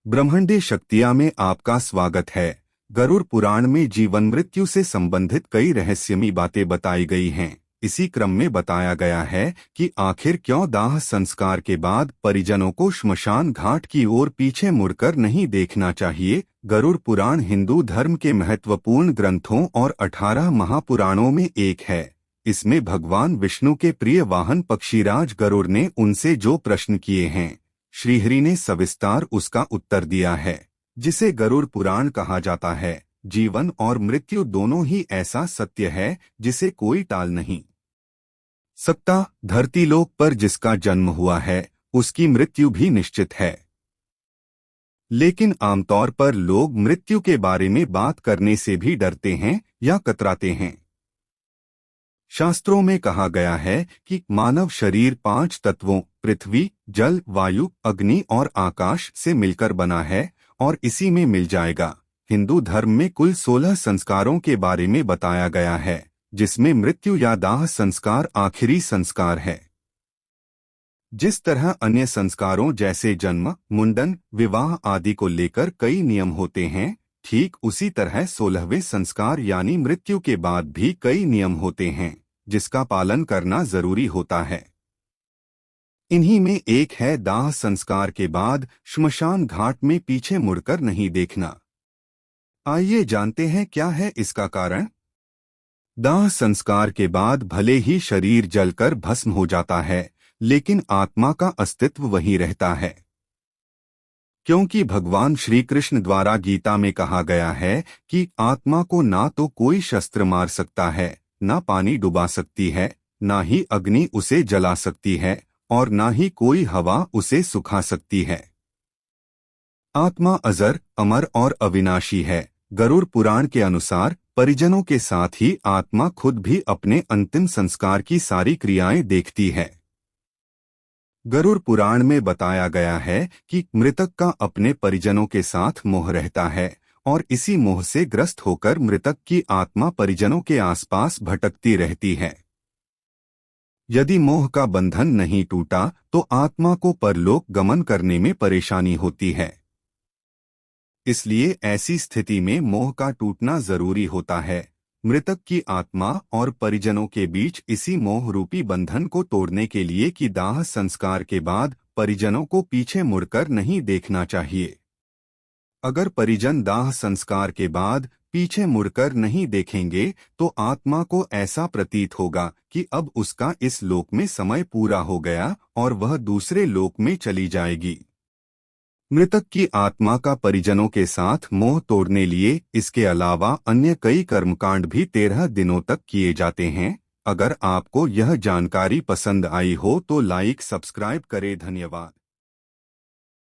ब्रह्मांडीय शक्तियाँ में आपका स्वागत है। गरुड़ पुराण में जीवन मृत्यु से संबंधित कई रहस्यमयी बातें बताई गई हैं। इसी क्रम में बताया गया है कि आखिर क्यों दाह संस्कार के बाद परिजनों को श्मशान घाट की ओर पीछे मुड़कर नहीं देखना चाहिए। गरुड़ पुराण हिंदू धर्म के महत्वपूर्ण ग्रंथों और 18 महापुराणों में एक है। इसमें भगवान विष्णु के प्रिय वाहन पक्षीराज गरुड़ ने उनसे जो प्रश्न किए हैं, श्रीहरि ने सविस्तार उसका उत्तर दिया है, जिसे गरुड़ पुराण कहा जाता है। जीवन और मृत्यु दोनों ही ऐसा सत्य है जिसे कोई टाल नहीं सकता। धरतीलोक पर जिसका जन्म हुआ है उसकी मृत्यु भी निश्चित है, लेकिन आमतौर पर लोग मृत्यु के बारे में बात करने से भी डरते हैं या कतराते हैं। शास्त्रों में कहा गया है कि मानव शरीर 5 तत्वों पृथ्वी, जल, वायु, अग्नि और आकाश से मिलकर बना है और इसी में मिल जाएगा। हिंदू धर्म में कुल 16 संस्कारों के बारे में बताया गया है, जिसमें मृत्यु या दाह संस्कार आखिरी संस्कार है। जिस तरह अन्य संस्कारों जैसे जन्म, मुंडन, विवाह आदि को लेकर कई नियम होते हैं, ठीक उसी तरह 16वें संस्कार यानी मृत्यु के बाद भी कई नियम होते हैं जिसका पालन करना जरूरी होता है। इन्हीं में एक है दाह संस्कार के बाद श्मशान घाट में पीछे मुड़कर नहीं देखना। आइए जानते हैं क्या है इसका कारण। दाह संस्कार के बाद भले ही शरीर जलकर भस्म हो जाता है, लेकिन आत्मा का अस्तित्व वहीं रहता है, क्योंकि भगवान श्री कृष्ण द्वारा गीता में कहा गया है कि आत्मा को ना तो कोई शस्त्र मार सकता है, ना पानी डुबा सकती है, ना ही अग्नि उसे जला सकती है और ना ही कोई हवा उसे सुखा सकती है। आत्मा अजर, अमर और अविनाशी है। गरुड़ पुराण के अनुसार परिजनों के साथ ही आत्मा खुद भी अपने अंतिम संस्कार की सारी क्रियाएं देखती है। गरुड़ पुराण में बताया गया है कि मृतक का अपने परिजनों के साथ मोह रहता है और इसी मोह से ग्रस्त होकर मृतक की आत्मा परिजनों के आसपास भटकती रहती है। यदि मोह का बंधन नहीं टूटा तो आत्मा को परलोक गमन करने में परेशानी होती है। इसलिए ऐसी स्थिति में मोह का टूटना जरूरी होता है। मृतक की आत्मा और परिजनों के बीच इसी मोह रूपी बंधन को तोड़ने के लिए कि दाह संस्कार के बाद परिजनों को पीछे मुड़कर नहीं देखना चाहिए। अगर परिजन दाह संस्कार के बाद पीछे मुड़कर नहीं देखेंगे तो आत्मा को ऐसा प्रतीत होगा कि अब उसका इस लोक में समय पूरा हो गया और वह दूसरे लोक में चली जाएगी। मृतक की आत्मा का परिजनों के साथ मोह तोड़ने लिए इसके अलावा अन्य कई कर्मकांड भी 13 दिनों तक किए जाते हैं। अगर आपको यह जानकारी पसंद आई हो तो लाइक सब्सक्राइब करें। धन्यवाद।